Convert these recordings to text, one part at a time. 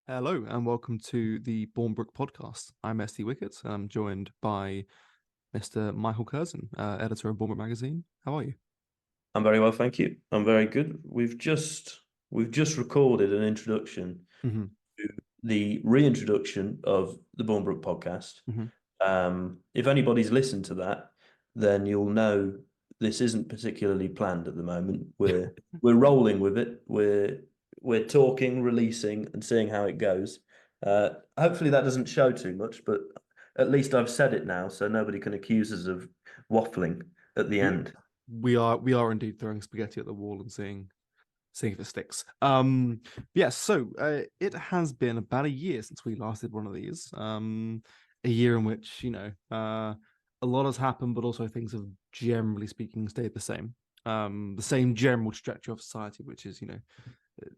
Hello and welcome to the Bournebrook podcast. I'm ST Wickett and I'm joined by Mr. Michael Curzon, editor of Bournebrook magazine. How are you? I'm very well, thank you. I'm very good. We've just recorded an introduction Hmm. to the reintroduction of the Bournebrook podcast. Hmm. If anybody's listened to that, then you'll know this isn't particularly planned at the moment. We're rolling with it. We're talking, releasing, and seeing how it goes. Hopefully that doesn't show too much, but at least I've said it now, so nobody can accuse us of waffling at the We end. we are indeed throwing spaghetti at the wall and seeing if it sticks. Yes. So it has been about a year since we last did one of these. A year in which a lot has happened, but also things have generally speaking stayed the same. The same general trajectory of society, which is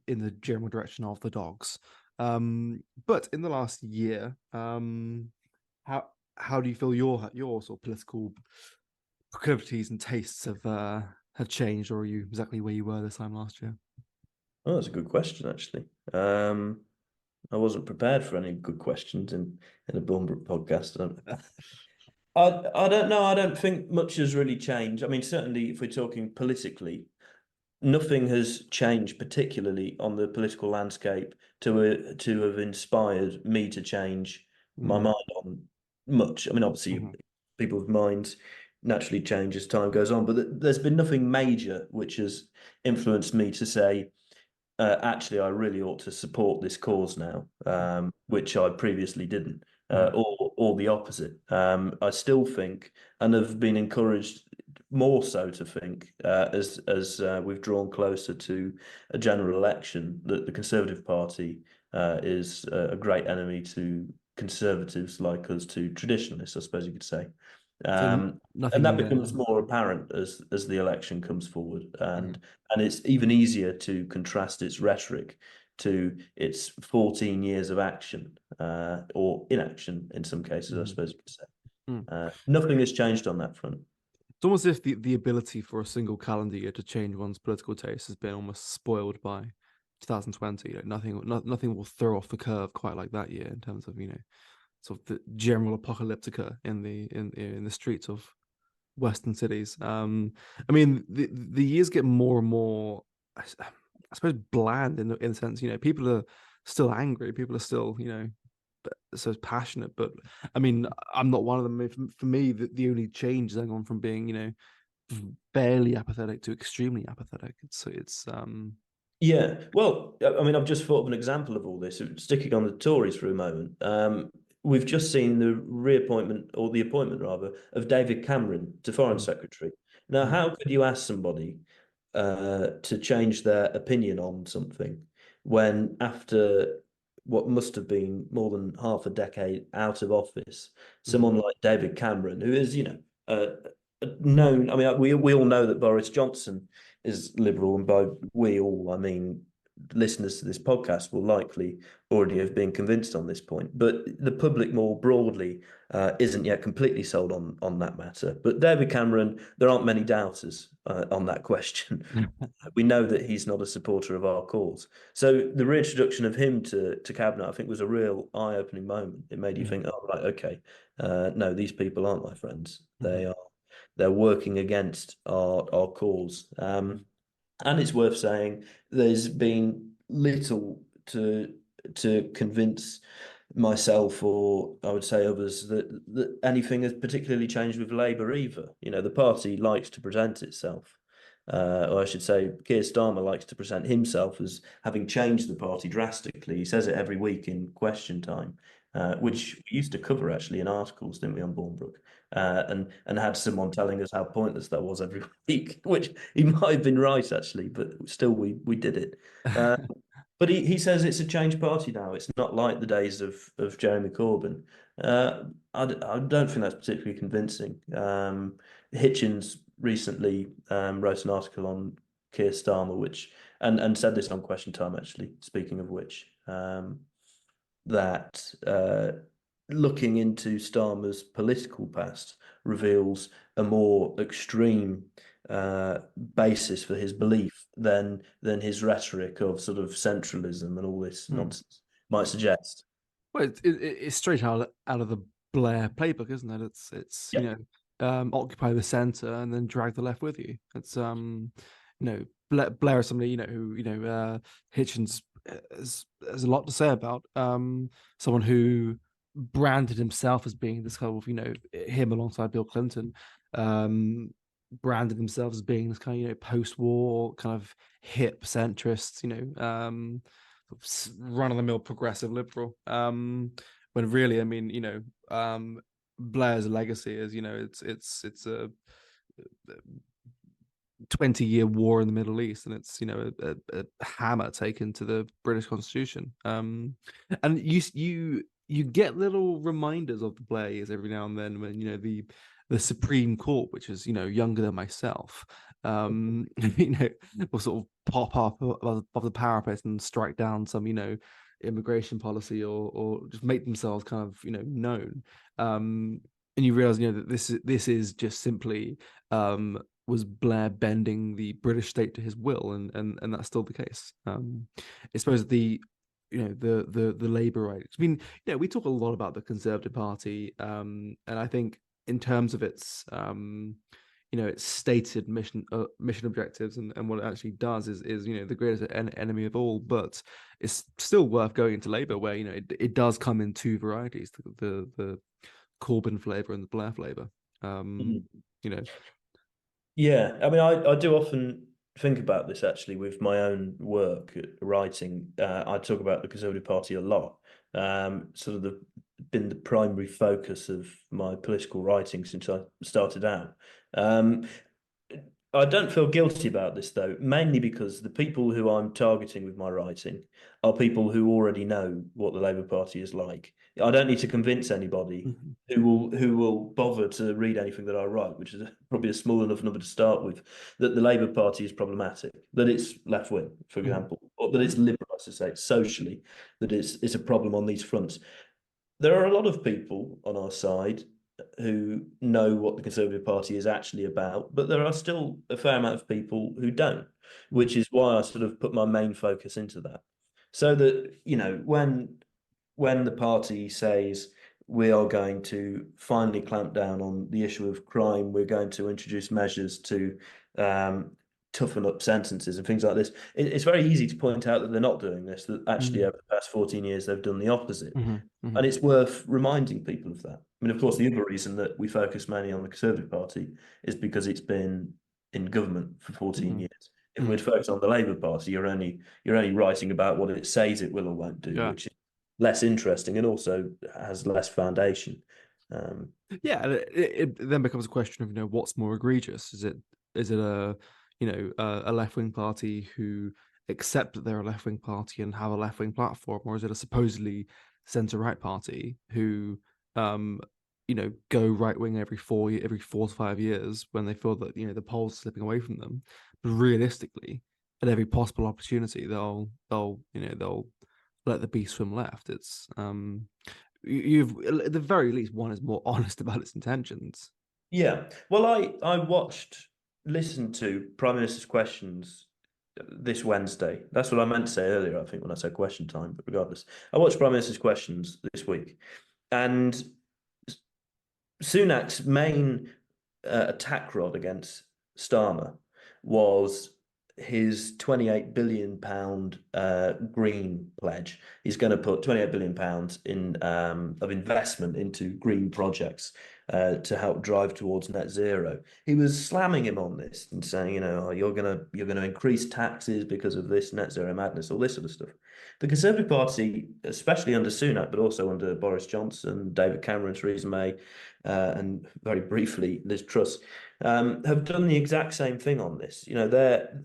in the general direction of the dogs. But in the last year, how do you feel your sort of political proclivities and tastes have changed, or are you exactly where you were this time last year? Oh, that's a good question, actually. I wasn't prepared for any good questions in a Bournemouth podcast. I don't know. I don't think much has really changed. I mean, certainly if we're talking politically, nothing has changed particularly on the political landscape to have inspired me to change my Mm. mind on much. I mean, obviously, Mhm. people's minds naturally change as time goes on, but there's been nothing major which has influenced me to say, actually, I really ought to support this cause now, which I previously didn't, Mhm. or the opposite. I still think, and have been encouraged more so to think, as we've drawn closer to a general election, that the Conservative Party is a great enemy to conservatives like us, to traditionalists, I suppose you could say. So Um, and that nothing. becomes more apparent as the election comes forward, Mhm. and it's even easier to contrast its rhetoric to its 14 years of action, or inaction in some cases, I Mhm. suppose you could say. Mm. Nothing has changed on that front. It's almost as if the ability for a single calendar year to change one's political taste has been almost spoiled by 2020. Nothing will throw off the curve quite like that year in terms of sort of the general apocalyptica in the streets of Western cities. I mean, the years get more and more, I suppose, bland in the sense, people are still angry, people are still, so passionate. But I mean, I'm not one of them. For me, the only change is I've gone from being, barely apathetic to extremely apathetic. It's. Yeah, well, I mean, I've just thought of an example of all this. Sticking on the Tories for a moment, we've just seen the reappointment, or the appointment rather, of David Cameron to Foreign Mm, Secretary. Now, mm, how could you ask somebody to change their opinion on something when, after what must have been more than half a decade out of office, mm, someone like David Cameron, who is, known, I mean, we all know that Boris Johnson is liberal, and by we all, I mean listeners to this podcast will likely already have been convinced on this point. But the public more broadly isn't yet completely sold on that matter. But David Cameron, there aren't many doubters on that question. mm, We know that he's not a supporter of our cause. So the reintroduction of him to cabinet, I think, was a real eye-opening moment. It made you mm, think, oh, right, okay, no, these people aren't my friends. mm, They're working against our cause. And it's worth saying there's been little to convince myself, or I would say others, that anything has particularly changed with Labour either. You know, the party likes to present itself, or I should say, Keir Starmer likes to present himself as having changed the party drastically. He says it every week in Question Time, mm. which we used to cover actually in articles, didn't we, on Bournebrook? And had someone telling us how pointless that was every week, which he might have been right actually, but still we did it. Uh, but he says it's a changed party now. It's not like the days of Jeremy Corbyn. I don't think that's particularly convincing. Hitchens recently wrote an article on Keir Starmer, which and said this on Question Time actually. Speaking of which, that looking into Starmer's political past reveals a more extreme basis for his belief than his rhetoric of sort of centralism and all this Mm. nonsense. might suggest. Well, it's straight out of the Blair playbook, isn't it? It's Yeah. occupy the center and then drag the left with you. It's Blair is somebody who Hitchens has a lot to say about. Someone who branded himself as being this kind of him alongside Bill Clinton, branded themselves as being this kind of post-war kind of hip centrist, run of the mill progressive liberal. When really, I mean, Blair's legacy is, it's a 20-year war in the Middle East, and it's a hammer taken to the British Constitution. And you get little reminders of the Blair years every now and then when the Supreme Court, which is younger than myself, will sort of pop up above the parapet and strike down some immigration policy or just make themselves kind of known. And you realize that this is just simply was Blair bending the British state to his will, and that's still the case. I suppose the Labour right. I mean, we talk a lot about the Conservative Party, and I think in terms of its its stated mission objectives and what it actually does is the greatest enemy of all. But it's still worth going into Labour, where it does come in two varieties: the Corbyn flavour and the Blair flavour. Mhm. You know, Yeah, I mean, I do often think about this actually with my own work writing. I talk about the Conservative Party a lot. Sort of been the primary focus of my political writing since I started out. Um, I don't feel guilty about this though, mainly because the people who I'm targeting with my writing are people who already know what the Labour Party is like. I don't need to convince anybody mhm, who will bother to read anything that I write, which is probably a small enough number to start with, that the Labour Party is problematic, that it's left wing, for mhm, example, or that it's liberal, I should say, socially, that it's a problem on these fronts. There are a lot of people on our side who know what the Conservative Party is actually about, but there are still a fair amount of people who don't, mhm, which is why I sort of put my main focus into that. So that, when the party says we are going to finally clamp down on the issue of crime, we're going to introduce measures to um, toughen up sentences and things like this, it's very easy to point out that they're not doing this, that actually mhm, over the past 14 years they've done the opposite. mhm, And mhm. it's worth reminding people of that. I mean, of course, the other reason that we focus mainly on the Conservative Party is because it's been in government for 14 Mhm, years. If we'd mhm. focus on the Labour Party, you're only writing about what it says it will or won't do, Yeah. which is less interesting and also has less foundation. Um, Yeah, and it then becomes a question of what's more egregious? Is it a left wing party who accept that they're a left wing party and have a left wing platform, or is it a supposedly centre right party who um go right wing every 4 to 5 years when they feel that the polls are slipping away from them, but realistically, at every possible opportunity they'll let the beast swim left. It's you've at the very least one is more honest about its intentions. yeah. Well, I listened to Prime Minister's questions this Wednesday. That's what I meant to say earlier, I think, when I said question time, but regardless. I watched Prime Minister's questions this week. And Sunak's main attack rod against Starmer was his £28 billion green pledge. He's going to put £28 billion in of investment into green projects to help drive towards net zero. He was slamming him on this and saying, oh, you're gonna increase taxes because of this net zero madness, all this sort of stuff. The Conservative Party, especially under Sunak, but also under Boris Johnson, David Cameron, Theresa May, and very briefly Liz Truss, have done the exact same thing on this.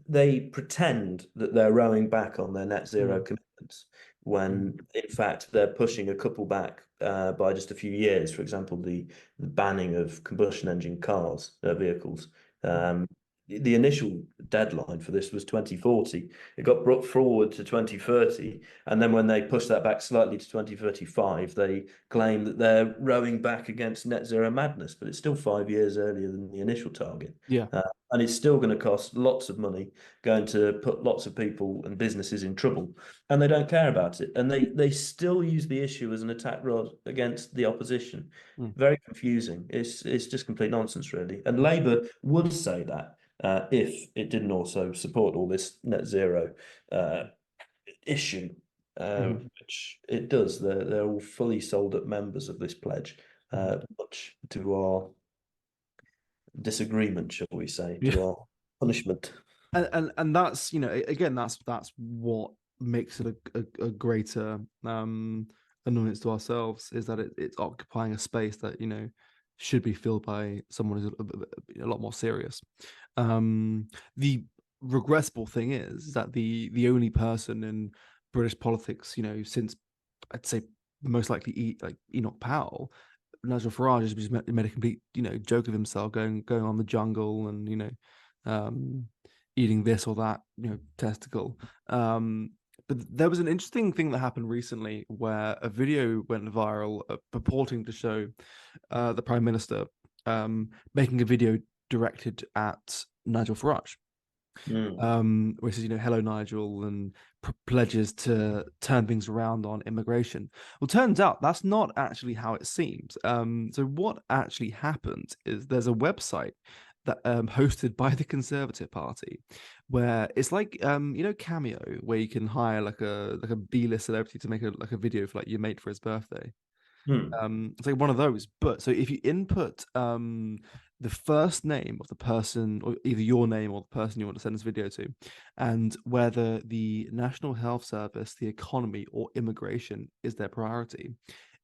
They pretend that they're rowing back on their net zero Mm, commitments when, mm, in fact, they're pushing a couple back by just a few years. For example, the banning of combustion engine cars, vehicles. mm, the initial deadline for this was 2040. It got brought forward to 2030. And then when they pushed that back slightly to 2035, they claim that they're rowing back against net zero madness, but it's still 5 years earlier than the initial target. Yeah. And it's still going to cost lots of money, going to put lots of people and businesses in trouble. And they don't care about it. And they still use the issue as an attack rod against the opposition. Mm. Very confusing. It's just complete nonsense, really. And Labour would say that if it didn't also support all this net zero issue, Mhm. which it does. They're all fully sold up members of this pledge, Mhm. much to our disagreement, shall we say, Yeah. to our punishment. And that's, again, that's what makes it a greater annoyance to ourselves, is that it's occupying a space that should be filled by someone who's a lot more serious. The regrettable thing is that the only person in British politics, since I'd say most likely like Enoch Powell, Nigel Farage has just made a complete joke of himself, going on the jungle and um eating this or that testicle. But there was an interesting thing that happened recently where a video went viral purporting to show the Prime Minister making a video directed at Nigel Farage, Mm. which is, hello Nigel, and pledges to turn things around on immigration. Well, turns out that's not actually how it seems. So what actually happened is there's a website that hosted by the Conservative Party, where it's like Cameo, where you can hire like a B-list celebrity to make a video for like your mate for his birthday. Mm. It's like one of those. But so if you input the first name of the person, or either your name or the person you want to send this video to, and whether the National Health Service, the economy, or immigration is their priority,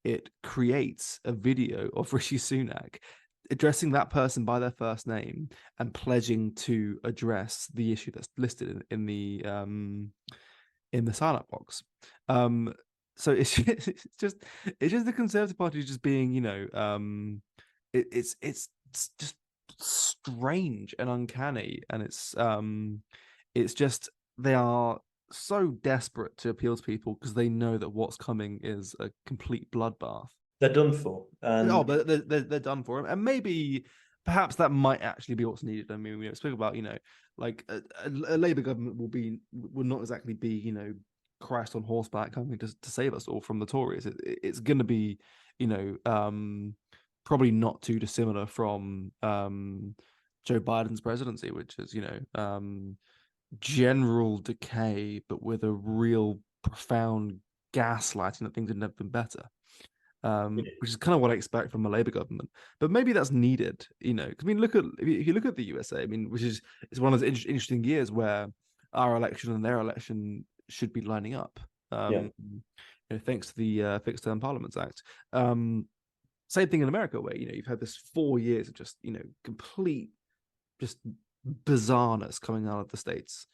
it creates a video of Rishi Sunak addressing that person by their first name and pledging to address the issue that's listed in the sign up box. So it's just the Conservative Party just being, it's just strange and uncanny, and it's just they are so desperate to appeal to people because they know that what's coming is a complete bloodbath. They're done for. Oh, And but they're done for him, and maybe perhaps that might actually be what's needed. I mean, we speak about like a Labour government will not exactly be Christ on horseback coming to save us all from the Tories. It's going to be probably not too dissimilar from Joe Biden's presidency, which is general decay, but with a real profound gaslighting that things had never been better. Which is kind of what I expect from a Labour government. But maybe that's needed, 'cause, I mean, if you look at the USA, I mean, which is it's one of those interesting years where our election and their election should be lining up. yeah, Thanks to the Fixed Term Parliaments Act. Same thing in America, where you've had this 4 years of just complete just bizarreness coming out of the states.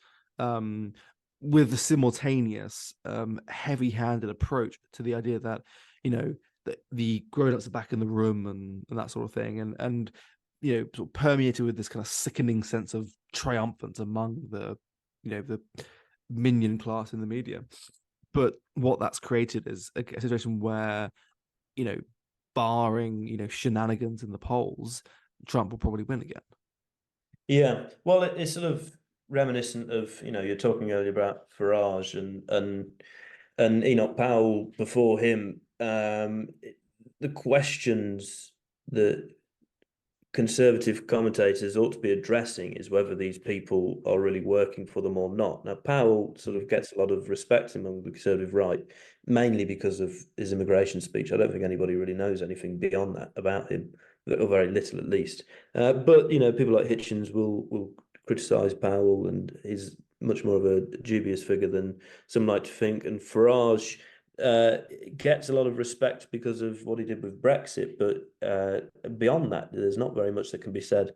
With the simultaneous heavy-handed approach to the idea that that the grown-ups are back in the room and that sort of thing, and sort of permeated with this kind of sickening sense of triumphance among the minion class in the media. But what that's created is a situation where barring shenanigans in the polls, Trump will probably win again. yeah. Well, it's sort of reminiscent of, you're talking earlier about Farage and Enoch Powell before him. The questions that conservative commentators ought to be addressing is whether these people are really working for them or not. Now, Powell sort of gets a lot of respect among the conservative right, mainly because of his immigration speech. I don't think anybody really knows anything beyond that about him, or very little at least. But people like Hitchens will criticise Powell, and he's much more of a dubious figure than some like to think. And Farage gets a lot of respect because of what he did with Brexit, but beyond that, there's not very much that can be said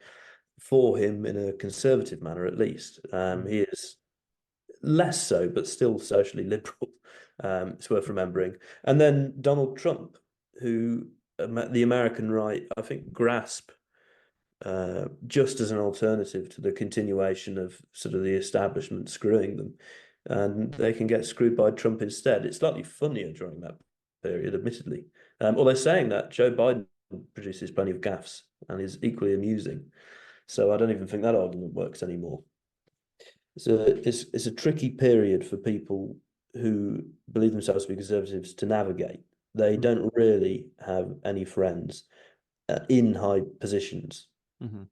for him in a conservative manner, at least. He is less so, but still socially liberal. It's worth remembering. And then Donald Trump, who the American right, I think, grasp just as an alternative to the continuation of sort of the establishment screwing them, and they can get screwed by Trump instead. It's slightly funnier during that period, admittedly. Although saying that, Joe Biden produces plenty of gaffes and is equally amusing. So I don't even think that argument works anymore. It's a tricky period for people who believe themselves to be conservatives to navigate. They Mm-hmm. don't really have any friends in high positions. Mm-hmm.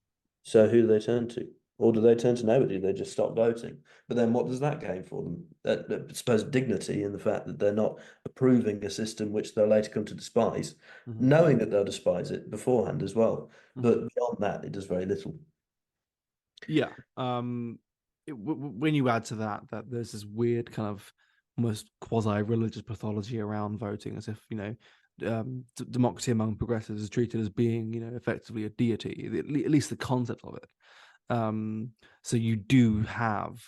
So who do they turn to? Or do they turn to nobody? They just stop voting. But then what does that gain for them? I suppose dignity in the fact that they're not approving a system which they'll later come to despise, Mm-hmm. knowing that they'll despise it beforehand as well. Mm-hmm. But beyond that, it does very little. Yeah. When you add to that there's this weird kind of almost quasi-religious pathology around voting, as if democracy among progressives is treated as being effectively a deity, at least the concept of it. So you do have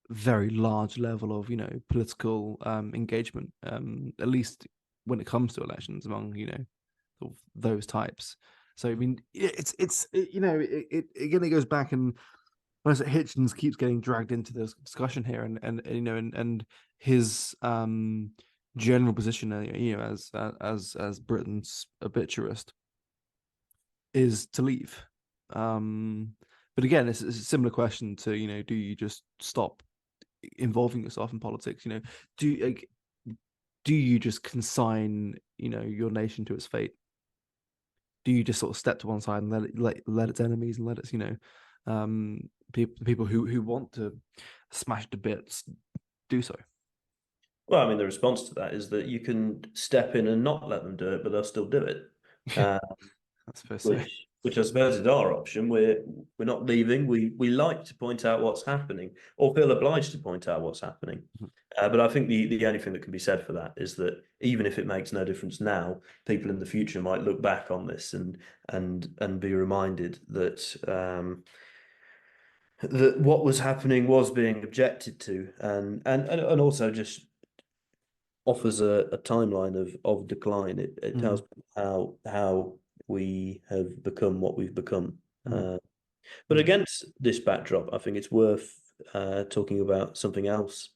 very large level of political engagement, at least when it comes to elections among sort of those types. So I mean, it goes back, and Hitchens keeps getting dragged into this discussion here, and his general position, as Britain's obituarist, is to leave. But again, it's a similar question to do you just stop involving yourself in politics? Do like, do you just consign your nation to its fate? Do you just sort of step to one side and let its enemies and let its people who want to smash to bits do so? Well, I mean, the response to that is that you can step in and not let them do it, but they'll still do it. Uh, That's first so. which I suppose is our option. We're not leaving. We like to point out what's happening, or feel obliged to point out what's happening. But I think the only thing that can be said for that is that even if it makes no difference now, people in the future might look back on this and be reminded that what was happening was being objected to, and also just offers a timeline of decline. It tells Mhm, people how we have become what we've become. mhm, But mhm, against this backdrop, I think it's worth talking about something else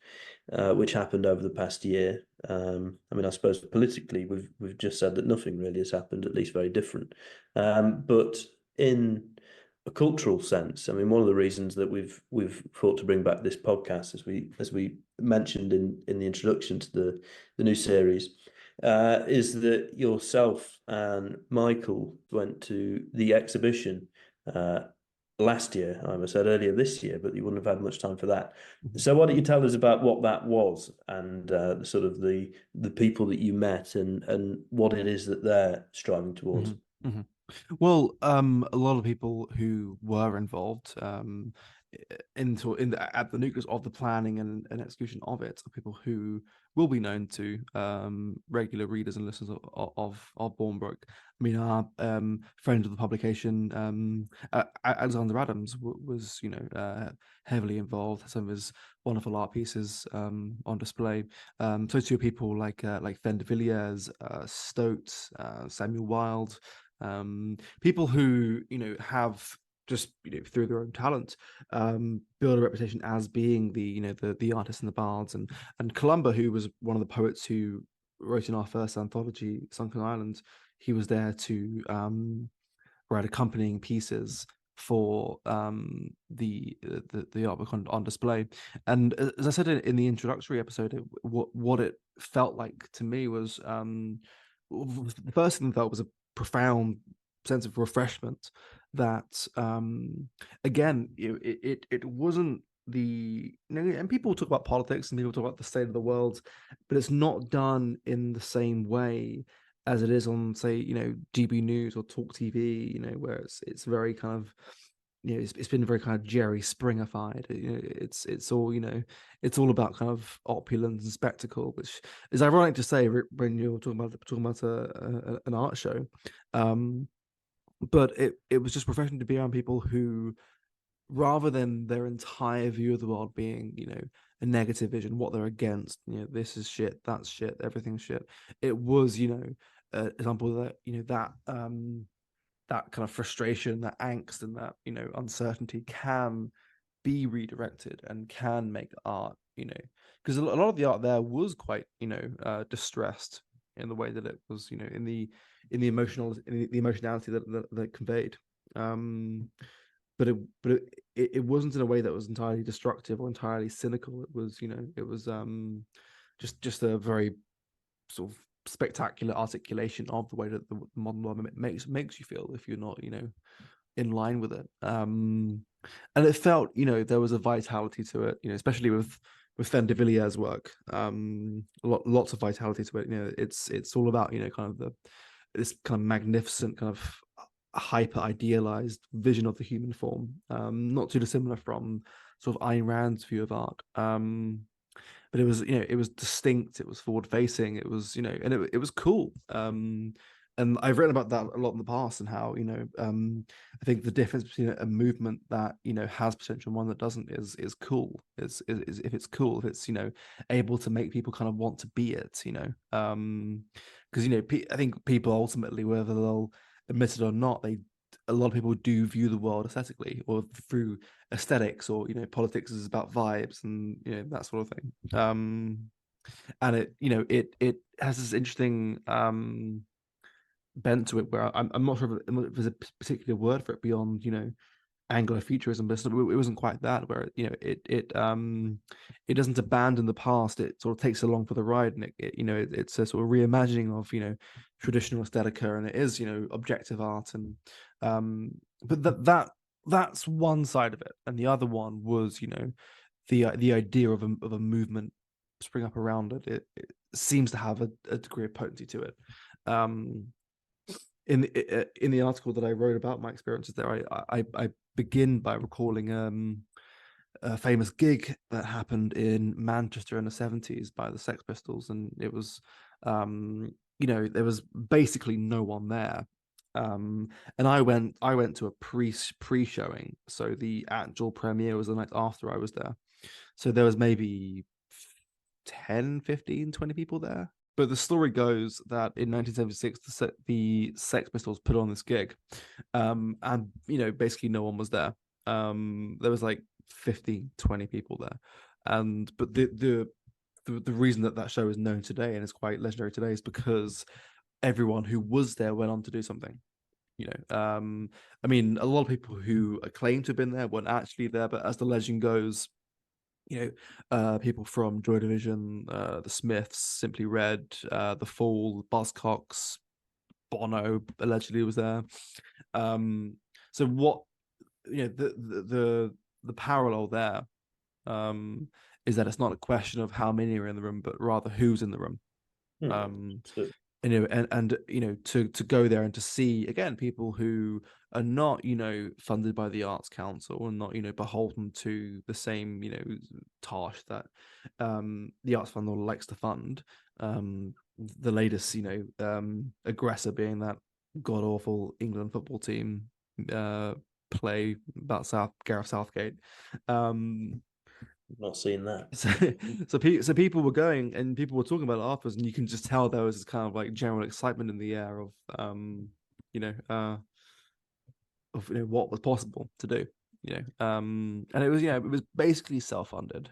which happened over the past year. I mean, I suppose politically, we've just said that nothing really has happened, at least very different. But in a cultural sense, I mean, one of the reasons that we've thought to bring back this podcast, as we mentioned in the introduction to the new series, is that yourself and Michael went to the exhibition last year. I almost said earlier this year, but you wouldn't have had much time for that. mhm, So why don't you tell us about what that was and sort of the people that you met and what it is that they're striving towards? mhm, mhm. Well, a lot of people who were involved at the nucleus of the planning and execution of it are people who will be known to regular readers and listeners of Bournebrook. I mean, our friend of the publication, Alexander Adams, was heavily involved. Some of his wonderful art pieces on display. So too people like Fen de Villiers, Stote, Samuel Wilde, people who have just through their own talent build a reputation as being the artists and the bards, and Columba, who was one of the poets who wrote in our first anthology Sunken Island. He was there to write accompanying pieces for the artwork on display. And as I said in the introductory episode, what it felt like to me was the first thing I felt was a profound sense of refreshment that again it wasn't and people talk about politics and people talk about the state of the world, but it's not done in the same way as it is on, say, GB News or Talk TV, where it's very kind of, it's been very kind of Jerry Springerfied. It's all, it's all about kind of opulence and spectacle, which is ironic to say when you're talking about an art show. But it was just refreshing to be around people who, rather than their entire view of the world being, a negative vision, what they're against, this is shit, that's shit, everything's shit. It was, example that, that that kind of frustration, that angst, and that uncertainty can be redirected and can make art. Because a lot of the art there was quite distressed in the way that it was, in the emotionality that it conveyed. Um, but it wasn't in a way that was entirely destructive or entirely cynical. It was, just a very sort of spectacular articulation of the way that the modern world makes you feel if you're not, in line with it. And it felt, there was a vitality to it, especially with Fen de Villiers' work. Lots of vitality to it. It's all about, kind of this kind of magnificent kind of hyper idealized vision of the human form, not too dissimilar from sort of Ayn Rand's view of art. But it was distinct, it was forward facing, it was, and it was cool. And I've written about that a lot in the past, and how I think the difference between a movement that has potential and one that doesn't is cool. Is if it's cool, if it's able to make people kind of want to be it. Because I think people ultimately, whether they'll admit it or not, a lot of people do view the world aesthetically or through aesthetics, or politics is about vibes and that sort of thing. And it has this interesting bent to it where I'm not sure if there's a particular word for it beyond Anglo-futurism, but it wasn't quite that, where it doesn't abandon the past. It sort of takes along for the ride, and it's a sort of reimagining of traditional aesthetica, and it is objective art. And but that's one side of it, and the other one was the idea of a movement spring up around it. It seems to have a degree of potency to it. In the article that I wrote about my experiences there, I begin by recalling a famous gig that happened in Manchester in the 70s by the Sex Pistols, and it was there was basically no one there. And I went to a pre-showing, so the actual premiere was the night after I was there. So there was maybe 10, 15, 20 people there. But the story goes that in 1976, the Sex Pistols put on this gig, and basically no one was there. There was like 15, 20 people there, but the reason that show is known today and is quite legendary today is because everyone who was there went on to do something. I mean, a lot of people who claim to have been there weren't actually there, but as the legend goes, people from Joy Division, the Smiths, Simply Red, the Fall, Buzzcocks, Bono allegedly was there. So what the parallel there is that it's not a question of how many are in the room, but rather who's in the room. And to go there and to see again people who are not funded by the Arts Council and not beholden to the same tosh that the Arts Fund likes to fund. The latest aggressor being that god awful England football team play about Gareth Southgate. Not seeing that. So people were going and people were talking about it afterwards, and you can just tell there was this kind of like general excitement in the air of what was possible to do. And it was it was basically self-funded.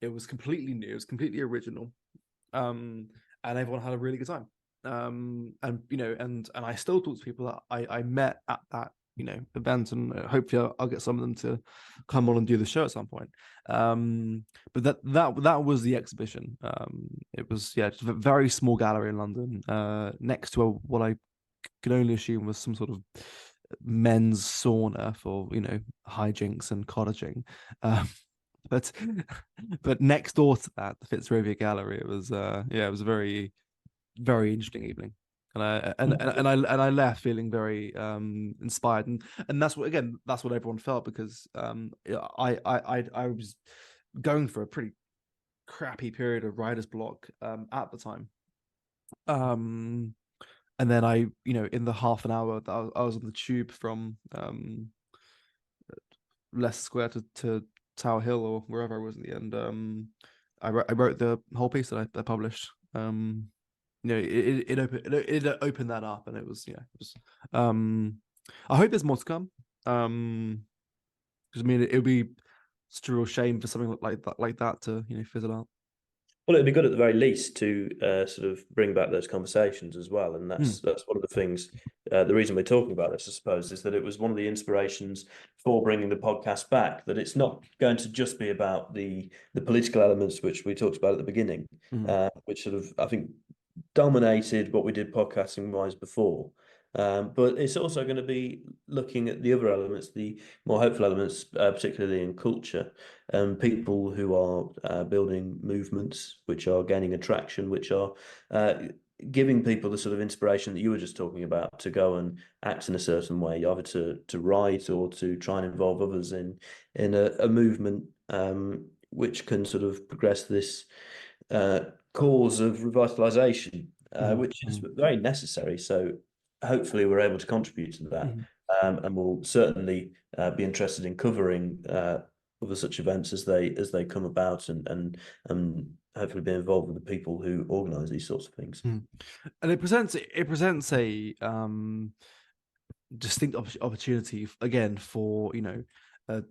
It was completely new, it was completely original, and everyone had a really good time. And and I still talk to people that I met at that event, and hopefully I'll get some of them to come on and do the show at some point. But that was the exhibition. It was just a very small gallery in London, next to what I could only assume was some sort of men's sauna for hijinks and cottaging. But next door to that, the Fitzrovia Gallery, it was it was a very, very interesting evening. And I left feeling very inspired, and that's what everyone felt, because I was going for a pretty crappy period of writer's block at the time. And then in the half an hour that I was on the tube from Leicester Square to Tower Hill or wherever I was in the end, I wrote the whole piece that I published. it opened that up, and it was um I hope there's more to come. Because I mean, it would be such a real shame for something like that to fizzle out. Well, it'd be good at the very least to sort of bring back those conversations as well, and Mm, that's one of the things. The reason we're talking about this, I suppose, is that it was one of the inspirations for bringing the podcast back. That it's not going to just be about the political elements which we talked about at the beginning, mm, which sort of I think dominated what we did podcasting wise before. But it's also going to be looking at the other elements, the more hopeful elements, particularly in culture, and people who are building movements which are gaining attraction, which are giving people the sort of inspiration that you were just talking about to go and act in a certain way, either to write or to try and involve others in a movement which can sort of progress this cause of revitalization, mm, which is mm, very necessary. So hopefully we're able to contribute to that, mm. and we'll certainly be interested in covering other such events as they come about, and hopefully be involved with the people who organise these sorts of things. Mm. And it presents a distinct opportunity again for a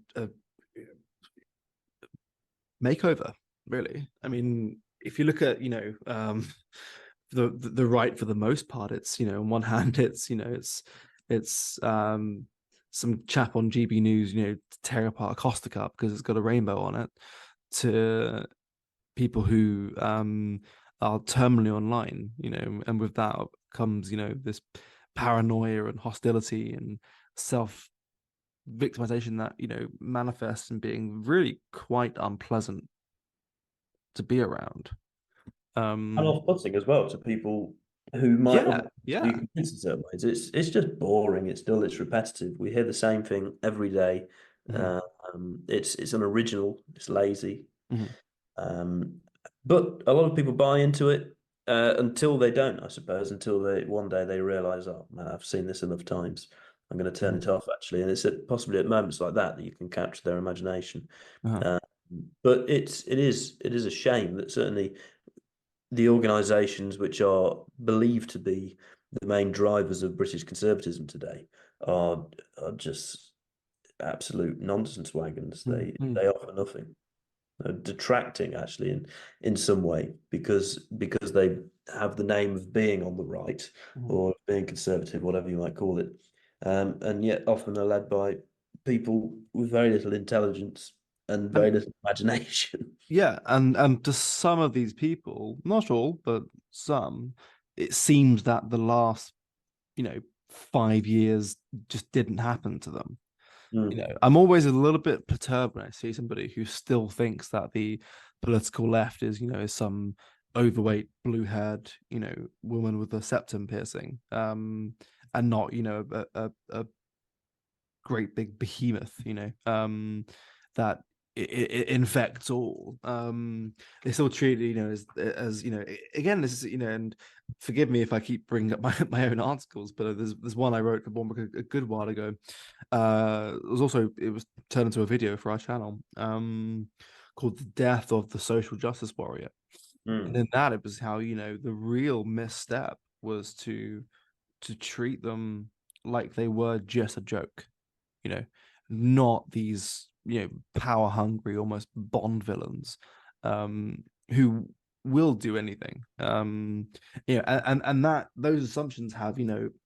makeover. Really, I mean, if you look at the right, for the most part, it's on one hand it's some chap on GB News tearing apart a Costa Cup because it's got a rainbow on it, to people who are terminally online, and with that comes this paranoia and hostility and self victimization that manifests in being really quite unpleasant to be around. And um off-putting as well to people who might yeah, otherwise be yeah. convinced in certain ways. It's just boring. It's dull. It's repetitive. We hear the same thing every day. Mhm, Uh, it's unoriginal. It's lazy. mhm, Um, but a lot of people buy into it until they don't, I suppose, until they one day they realize, oh man, I've seen this enough times. I'm going to turn mhm. it off actually. And it's possibly at moments like that that you can capture their imagination. Uh-huh. Uh, but it is a shame that certainly the organisations which are believed to be the main drivers of British conservatism today are just absolute nonsense wagons. Mhm, They offer nothing, detracting actually in some way because they have the name of being on the right mhm. or being conservative, whatever you might call it, and yet often are led by people with very little intelligence and And very little imagination. yeah, and to some of these people, not all, but some, it seems that the last 5 years just didn't happen to them. Mm, I'm always a little bit perturbed when I see somebody who still thinks that the political left is some overweight, blue-haired, woman with a septum piercing, and not a great big behemoth, that it infects all. They still treat it, as again, this is, and forgive me if I keep bringing up my own articles, but there's one I wrote for Bournemouth a good while ago. It was turned into a video for our channel, called "The Death of the Social Justice Warrior," and mm, in that it was how the real misstep was to treat them like they were just a joke, you know, not these, power hungry, almost Bond villains, who will do anything. And that those assumptions have,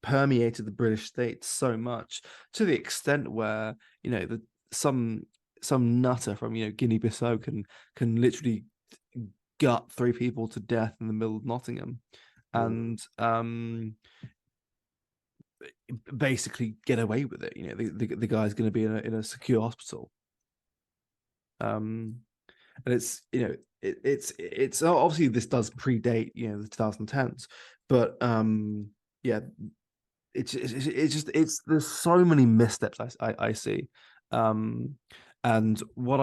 permeated the British state so much, to the extent where, the some some nutter from, Guinea-Bissau can literally gut three people to death in the middle of Nottingham, mm. and basically get away with it. The guy's going to be in a secure hospital. Um, and it's obviously, this does predate the 2010s, but yeah, it's just there's so many missteps I see, um, and what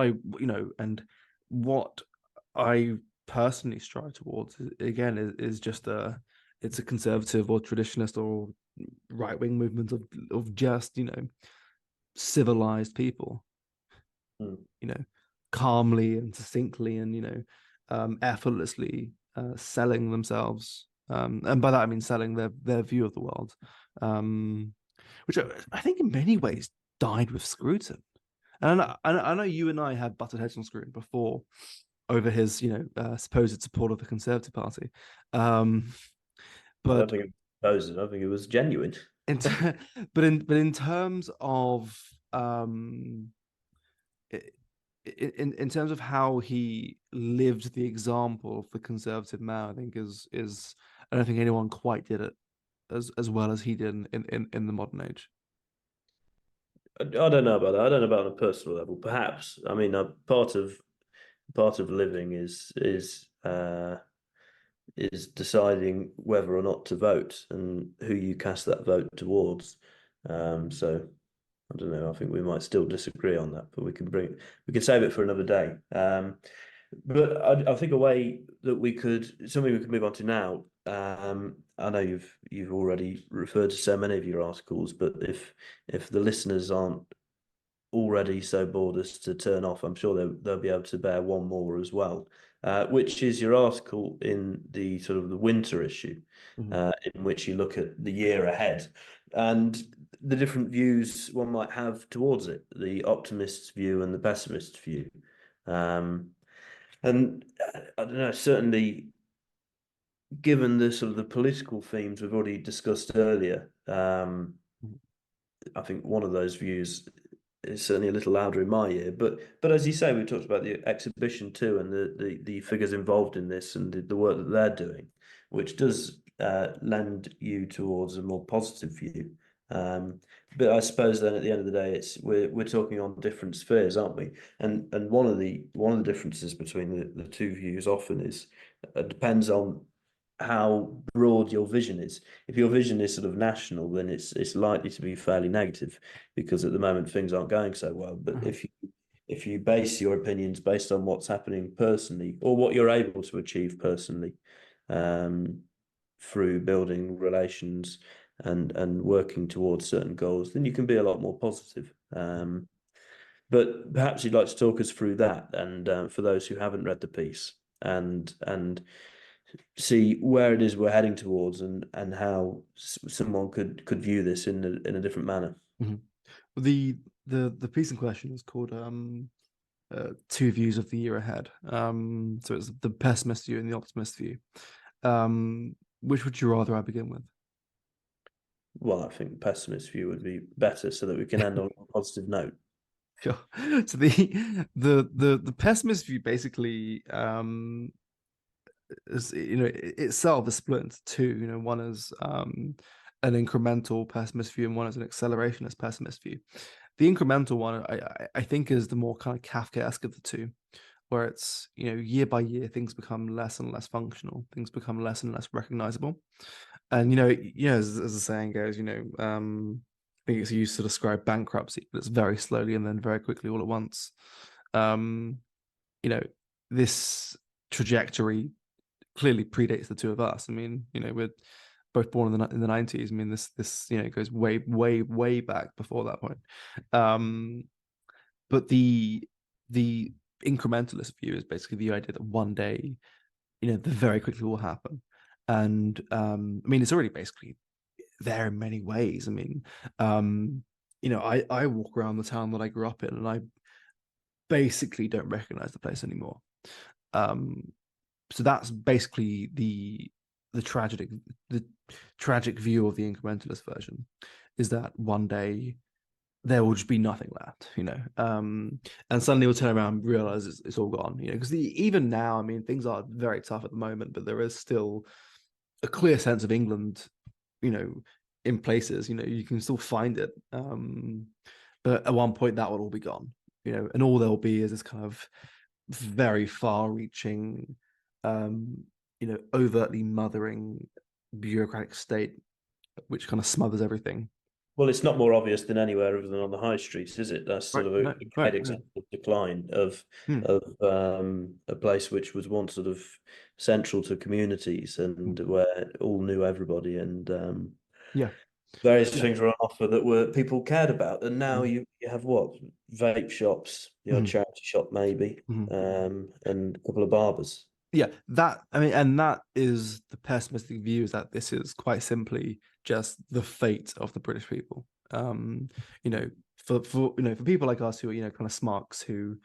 I personally strive towards again is just it's a conservative or traditionalist or right wing movement of just civilized people, Mm. you know, calmly and succinctly and effortlessly selling themselves And by that I mean selling their view of the world, which I think in many ways died with Scruton. And I know you and I had butted heads on Scruton before over his, supposed support of the Conservative Party. Um, I don't but think it was I think it was genuine. in but in terms of in terms of how he lived the example of the conservative man, I think is I don't think anyone quite did it as well as he did in the modern age. I don't know about that. I don't know about on a personal level. Perhaps. I mean, part of living is deciding whether or not to vote and who you cast that vote towards. So I don't know. I think we might still disagree on that, but we can save it for another day. But I think a way that something we could move on to now. I know you've already referred to so many of your articles, but if the listeners aren't already so bored as to turn off, I'm sure they'll be able to bear one more as well, which is your article in the sort of the winter issue, Mhm. in which you look at the year ahead and the different views one might have towards it, the optimist's view and the pessimist's view. And I don't know, certainly given the sort of the political themes we've already discussed earlier, I think one of those views is certainly a little louder in my ear. But as you say, we talked about the exhibition too, and the figures involved in this, and the work that they're doing, which does lend you towards a more positive view. But I suppose then at the end of the day, we're talking on different spheres, aren't we? And one of the differences between the two views often is depends on how broad your vision is. If your vision is sort of national, then it's likely to be fairly negative because at the moment things aren't going so well. But Mhm. if you base your opinions based on what's happening personally or what you're able to achieve personally, um, through building relations and working towards certain goals, then you can be a lot more positive. But perhaps you'd like to talk us through that, and for those who haven't read the piece, and see where it is we're heading towards, and how someone could view this in a different manner. Mhm. The the piece in question is called Two Views of the Year Ahead. So it's the pessimist view and the optimist view. Which would you rather I begin with? Well, I think pessimist view would be better so that we can end on a positive note. Sure. So the pessimist view basically is, itself is split into two. One is an incremental pessimist view and one is an accelerationist pessimist view. The incremental one I think is the more kind of Kafkaesque of the two, where it's year by year things become less and less functional, things become less and less recognizable. And as the saying goes, I think it's used to describe bankruptcy, but it's very slowly and then very quickly all at once. Um, you know, this trajectory clearly predates the two of us. I mean, we're both born in the 90s. I mean, this goes way, way, way back before that point. But the incrementalist view is basically the idea that one day, the very quickly will happen. And I mean, it's already basically there in many ways. I mean, I walk around the town that I grew up in, and I basically don't recognize the place anymore. Um, so that's basically the tragic the tragic view of the incrementalist version, is that one day there will just be nothing left, and suddenly we'll turn around and realize it's all gone, because even now, I mean, things are very tough at the moment, but there is still a clear sense of England, you know, in places, you can still find it. But at one point that will all be gone, and all there'll be is this kind of very far reaching, overtly mothering bureaucratic state, which kind of smothers everything. Well, it's not more obvious than anywhere other than on the high streets, is it? That's Right. sort of No, a right. great example of decline of Hmm. a place which was once sort of central to communities and Hmm. where all knew everybody and Yeah. various Yeah. things were on offer that were people cared about. And now Hmm. you have what? Vape shops, the odd Hmm. charity shop maybe, Hmm. and a couple of barbers. Yeah, that I mean, and that is the pessimistic view, is that this is quite simply just the fate of the British people. You know, for people like us who are, kind of smarks, who,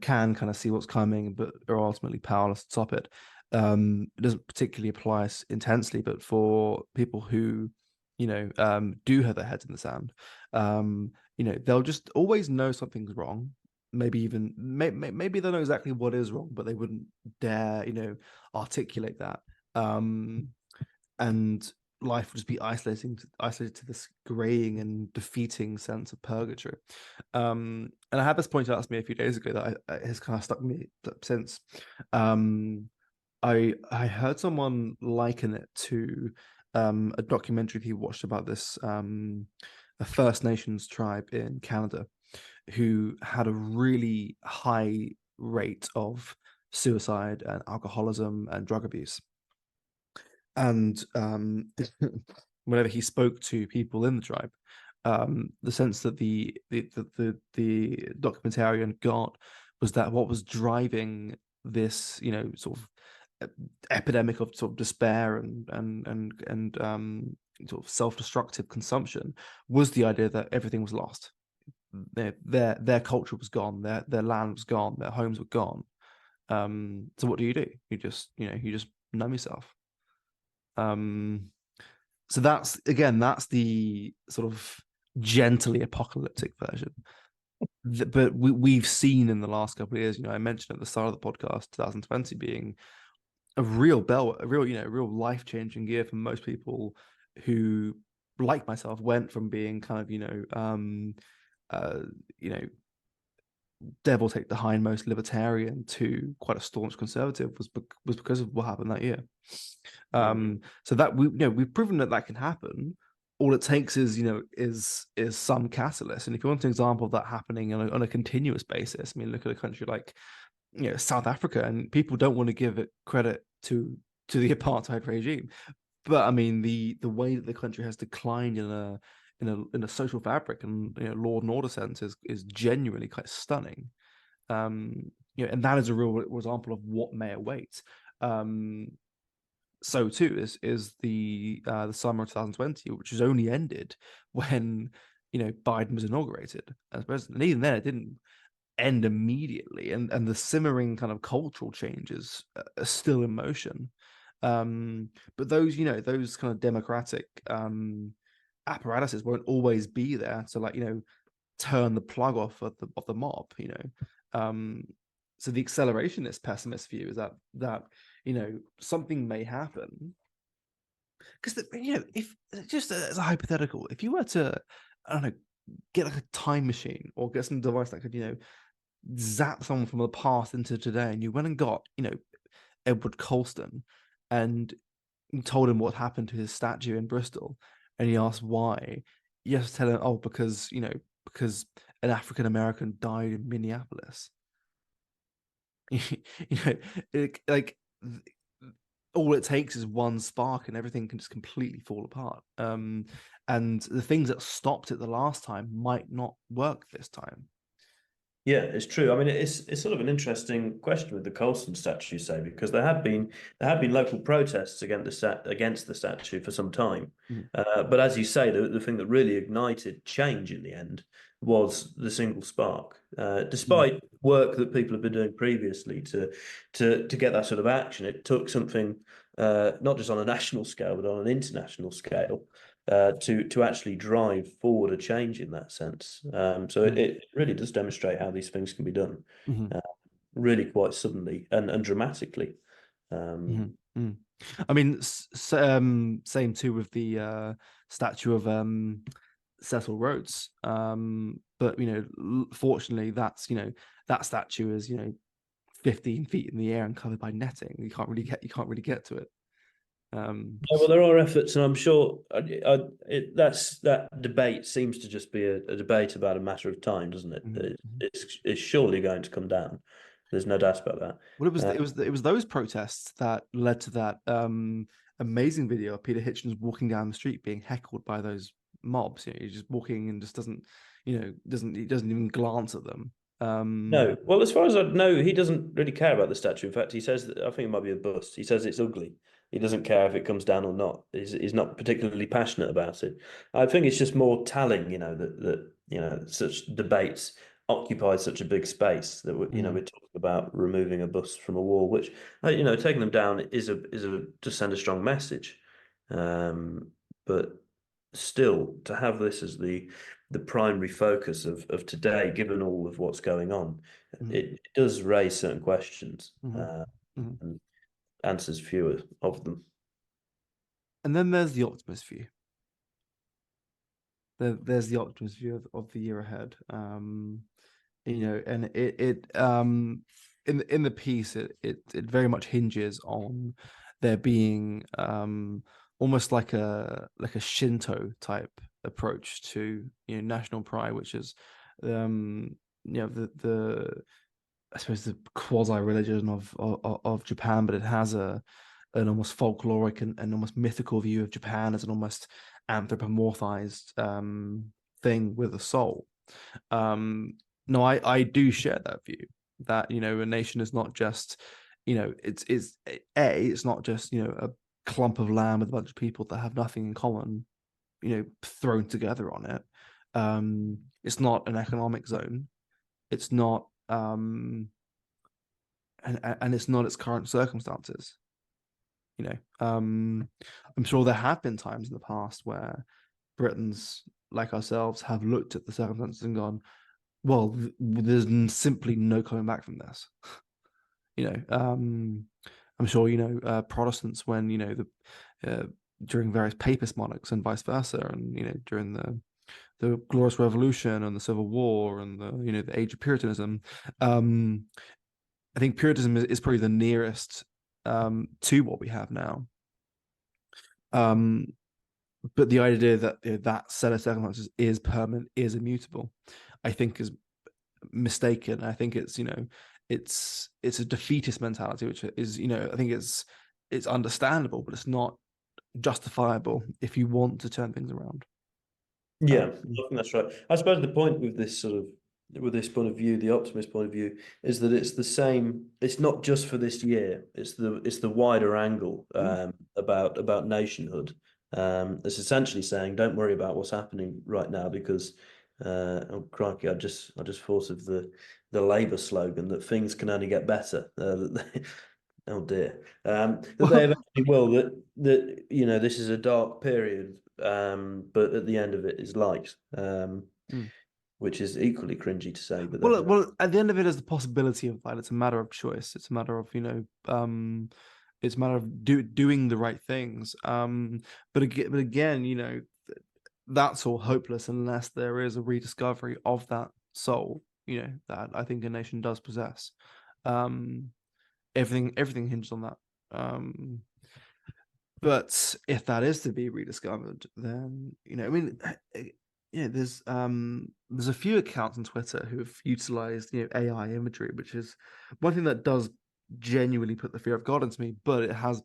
can kind of see what's coming but are ultimately powerless to stop it. It doesn't particularly apply intensely, but for people who, do have their heads in the sand, they'll just always know something's wrong. Maybe even maybe they know exactly what is wrong, but they wouldn't dare, articulate that. Um, and life would just be isolated to this graying and defeating sense of purgatory. And I had this point asked me a few days ago that has kind of stuck me since. Um, I heard someone liken it to a documentary he watched about this a First Nations tribe in Canada who had a really high rate of suicide and alcoholism and drug abuse. And whenever he spoke to people in the tribe, the sense that the documentarian got was that what was driving this, sort of epidemic of sort of despair and sort of self-destructive consumption was the idea that everything was lost. Their culture was gone, their land was gone, their homes were gone. So what do? You just numb yourself. Um, so that's the sort of gently apocalyptic version. But we've seen in the last couple of years, I mentioned at the start of the podcast, 2020 being a real life-changing year for most people who, like myself, went from being kind of, uh, you know, devil take the hindmost libertarian to quite a staunch conservative was because of what happened that year. So that we've proven that can happen. All it takes is is some catalyst. And if you want an example of that happening on a continuous basis, I mean, look at a country like South Africa, and people don't want to give it credit to the apartheid regime, but I mean the way that the country has declined in a social fabric and law and order sense is genuinely quite stunning. And that is a real example of what may await. Um, so too is the summer of 2020, which was only ended when Biden was inaugurated as president, and even then it didn't end immediately, and the simmering kind of cultural changes are still in motion. But those kind of democratic apparatuses won't always be there to turn the plug off of the mob. Um, so the accelerationist pessimist view is that something may happen because if just as a hypothetical, if you were to, I don't know, get like a time machine or get some device that could zap someone from the past into today, and you went and got Edward Colston and told him what happened to his statue in Bristol, and he asked why, you have to tell him, oh, because an African American died in Minneapolis. you like all it takes is one spark and everything can just completely fall apart. And the things that stopped it the last time might not work this time. Yeah, it's true. I mean, it's sort of an interesting question with the Colston statue, say, because there have been local protests against the statue for some time. Mhm. But as you say, the thing that really ignited change in the end was the single spark. Mhm. Despite work that people have been doing previously to get that sort of action, it took something not just on a national scale but on an international scale to actually drive forward a change in that sense. So Mhm. it really does demonstrate how these things can be done Mhm. uh, really quite suddenly and dramatically. Um, Mhm. Mhm. I mean, same too with the statue of Cecil Rhodes. But fortunately, that statue is 15 feet in the air and covered by netting. You can't really get to it. Um, yeah, well, there are efforts, and I'm sure that debate seems to just be a debate about a matter of time, doesn't it? mhm, mhm. It's surely going to come down. There's no doubt about that. Well, it was Uh, it was those protests that led to that amazing video of Peter Hitchens walking down the street being heckled by those mobs. He's just walking and just doesn't he doesn't even glance at them. No. Well, as far as I know, he doesn't really care about the statue. In fact, he says that I think it might be a bust. He says it's ugly. He doesn't care if it comes down or not. He's not particularly passionate about it. I think it's just more telling, that such debates occupy such a big space that we're talking about removing a bust from a wall, which taking them down is to send a strong message. But still, to have this as the primary focus of today, given all of what's going on, Mhm. it does raise certain questions, Mhm. Mhm. and answers fewer of them. And then there's the optimist view. There's the optimist view of the year ahead. And in the piece it very much hinges on there being almost like a Shinto type approach to national pride, which is the I suppose the quasi religion of Japan, but it has an almost folkloric and almost mythical view of Japan as an almost anthropomorphized thing with a soul. No, I do share that view that a nation is not just it's not just a clump of land with a bunch of people that have nothing in common thrown together on it. It's not an economic zone. It's not and it's not its current circumstances. I'm sure there have been times in the past where Britons like ourselves have looked at the circumstances and gone, well, there's simply no coming back from this. I'm sure Protestants when during various papist monarchs and vice versa, and during the Glorious Revolution and the Civil War and the age of Puritanism. I think Puritanism is probably the nearest to what we have now. But the idea that that set of circumstances is permanent, is immutable, I think is mistaken. I think it's a defeatist mentality, which is I think it's understandable, but it's not justifiable if you want to turn things around. Yeah, I Um, think that's right. I suppose the point with this point of view, the optimist point of view, is that it's the same. It's not just for this year. It's the wider angle mm, about nationhood. It's essentially saying, don't worry about what's happening right now because, oh crikey, I just thought of the Labour slogan that things can only get better. Oh dear. That they well, eventually will. That this is a dark period, but at the end of it is light, mm. which is equally cringy to say. But there we Well, at the end of it is the possibility of that. It's a matter of choice. It's a matter of it's a matter of doing the right things. But again, that's all hopeless unless there is a rediscovery of that soul. That I think a nation does possess. Um, everything hinges on that. But if that is to be rediscovered, then I mean, there's a few accounts on Twitter who have utilized AI imagery, which is one thing that does genuinely put the fear of God into me, but it has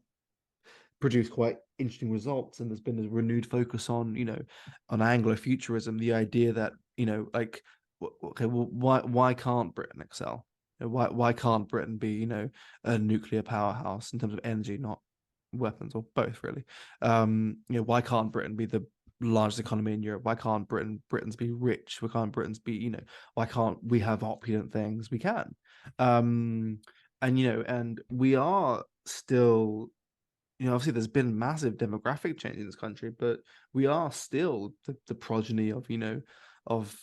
produced quite interesting results, and there's been a renewed focus on on Anglofuturism, the idea that like okay, well, why can't Britain excel? Why can't Britain be a nuclear powerhouse in terms of energy, not weapons, or both really? Why can't Britain be the largest economy in Europe? Why can't Britain's be rich? Why can't Britain's be why can't we have opulent things? We can. um and we are still obviously there's been massive demographic change in this country, but we are still the progeny of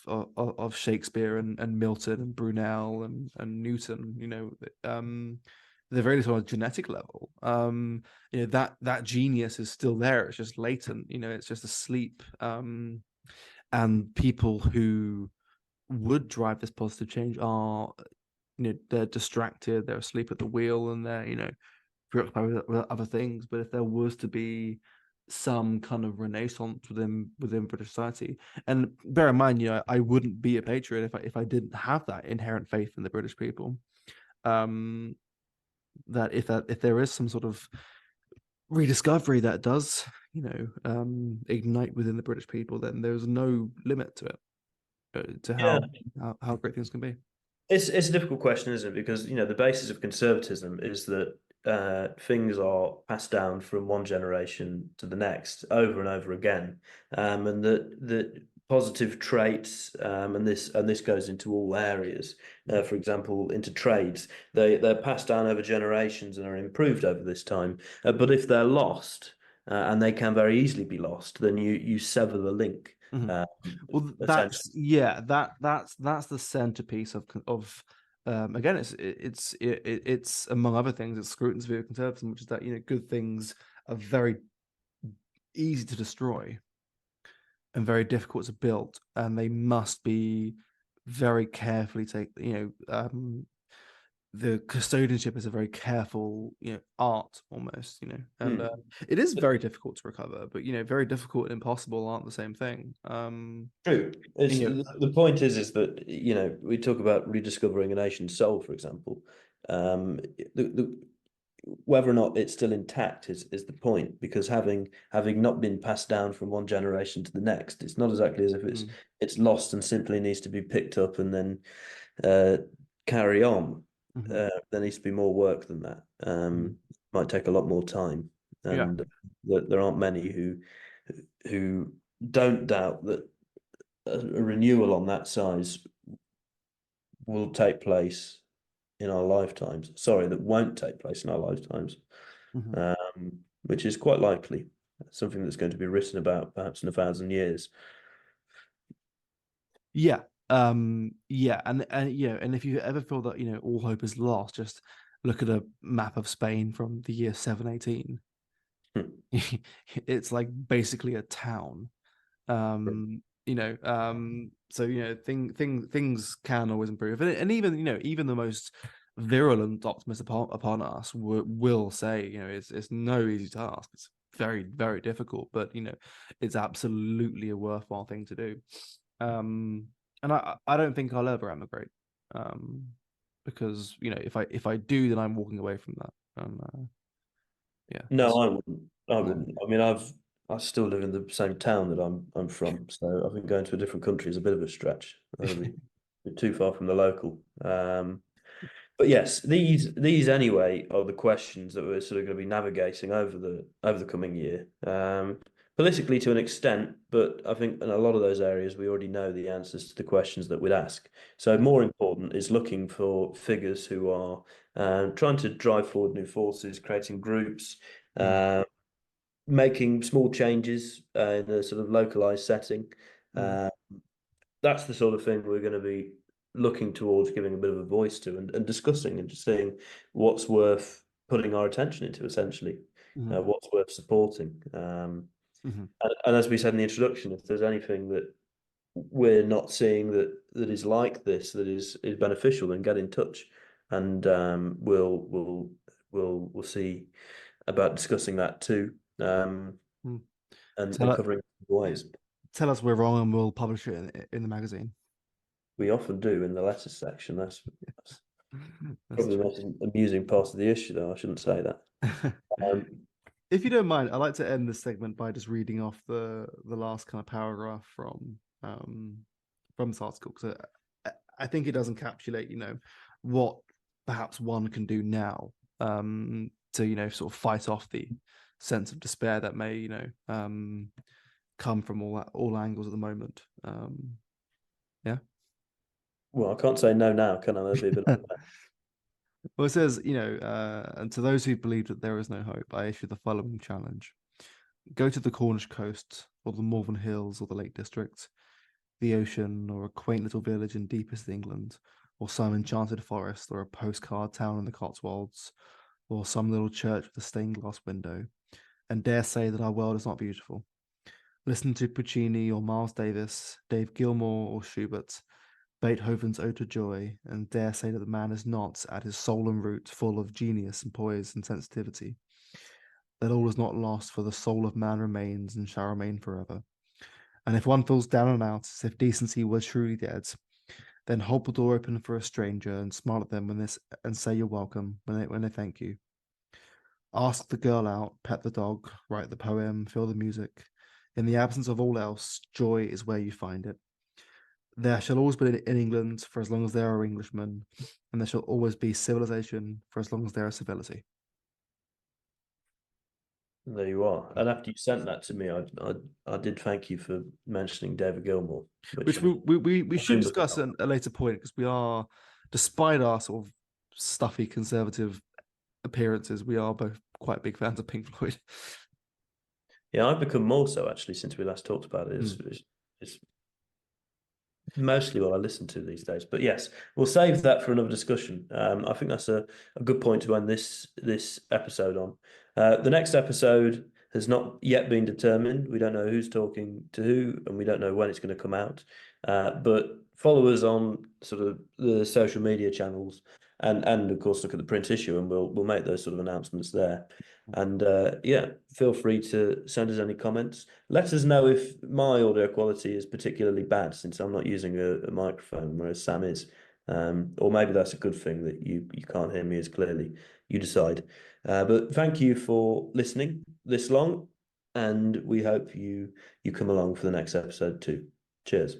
of Shakespeare and Milton and Brunel and Newton. The very least on a genetic level. That genius is still there. It's just latent. It's just asleep. And people who would drive this positive change are they're distracted, they're asleep at the wheel, and they're preoccupied with other things. But if there was to be some kind of renaissance within British society, and bear in mind, I wouldn't be a patriot if I didn't have that inherent faith in the British people. Um, that if there is some sort of rediscovery that does, ignite within the British people, then there's no limit to it, to Yeah, how great things can be. It's a difficult question, isn't it? Because the basis of conservatism is that things are passed down from one generation to the next over and over again, and that positive traits, and this goes into all areas. For example, into trades, they're passed down over generations and are improved over this time. But if they're lost, and they can very easily be lost, then you sever the link. Mhm. Um, Well, essentially. that's the centerpiece of again, it's among other things, it's Scruton's view of conservatism, which is that good things are very easy to destroy and very difficult to build, and they must be very carefully the custodianship is a very careful art almost, and Hmm. it is very difficult to recover, but very difficult and impossible aren't the same thing. True. It's You know the point is that we talk about rediscovering a nation's soul, for example. The whether or not it's still intact is the point, because having not been passed down from one generation to the next, it's not exactly as if mm, it's lost and simply needs to be picked up and then uh, carry on. mhm, There needs to be more work than that. mhm. Might take a lot more time, Yeah. and there aren't many who don't doubt that a renewal on that size will take place in our lifetimes. Sorry, that won't take place in our lifetimes, Mhm. which is quite likely. Something that's going to be written about perhaps in 1,000 years. Yeah. Yeah, and if you ever feel that all hope is lost, just look at a map of Spain from the year 718. It's like basically a town. So things can always improve, and even even the most virulent optimists upon us will say it's no easy task. It's very, very difficult, but it's absolutely a worthwhile thing to do. And I don't think I'll ever emigrate, because if I do, then I'm walking away from that. Yeah, No, that's I wouldn't. I no. wouldn't. I mean, I still live in the same town that I'm from, so I think going to a different country is a bit of a stretch. That'll be too far from the local. But yes, these anyway are the questions that we're sort of going to be navigating over the coming year. Politically to an extent, but I think in a lot of those areas we already know the answers to the questions that we'd ask. So more important is looking for figures who are trying to drive forward new forces, creating groups, Mm, uh, making small changes in a sort of localized setting. mm, Uh, that's the sort of thing we're going to be looking towards giving a bit of a voice to, and discussing and just seeing what's worth putting our attention into, essentially, mm, what's worth supporting. mm, And as we said in the introduction, if there's anything that we're not seeing that is like this, that is beneficial, then get in touch, and we'll see about discussing that too, mm. and Tell, covering yeah. ways. Tell us we're wrong and we'll publish it in the magazine. We often do in the letters section. That's That's probably the true. most amusing part of the issue, though. I shouldn't say that. Um, If you don't mind, I'd like to end this segment by just reading off the last kind of paragraph from this article, because I think it does encapsulate, what perhaps one can do now, to sort of fight off the sense of despair that may come from all angles at the moment. Yeah. well, I can't say no now, can I? That'd be a bit unfair. Well, it says, and to those who believe that there is no hope, I issue the following challenge. Go to the Cornish coast, or the Malvern Hills, or the Lake District, the ocean, or a quaint little village in deepest England, or some enchanted forest, or a postcard town in the Cotswolds, or some little church with a stained glass window, and dare say that our world is not beautiful. Listen to Puccini or Miles Davis, Dave Gilmour or Schubert, Beethoven's Ode to Joy, and dare say that the man is not, at his soul and root, full of genius and poise and sensitivity. That all is not lost, for the soul of man remains and shall remain forever. And if one feels down and out, as if decency was truly dead, then hold the door open for a stranger and smile at them and say you're welcome when they thank you. Ask the girl out, pet the dog, write the poem, feel the music. In the absence of all else, joy is where you find it. There shall always be in England for as long as there are Englishmen, and there shall always be civilization for as long as there is civility. There you are. And after you sent that to me, I did thank you for mentioning David Gilmour, which Which we I'll should soon look discuss at. at a later point because we are, despite our sort of stuffy conservative appearances, we are both quite big fans of Pink Floyd. Yeah, I've become more so actually since we last talked about it. Mm. It's mostly what I listen to these days. But yes, we'll save that for another discussion. I think that's a good point to end this episode on. The next episode has not yet been determined. We don't know who's talking to who, and we don't know when it's going to come out. But follow us on sort of the social media channels, and of course look at the print issue, and we'll make those sort of announcements there. And yeah, feel free to send us any comments. Let us know if my audio quality is particularly bad, since I'm not using a microphone, whereas Sam is. Or maybe that's a good thing that you can't hear me as clearly. You decide. But thank you for listening this long, and we hope you come along for the next episode too. Cheers.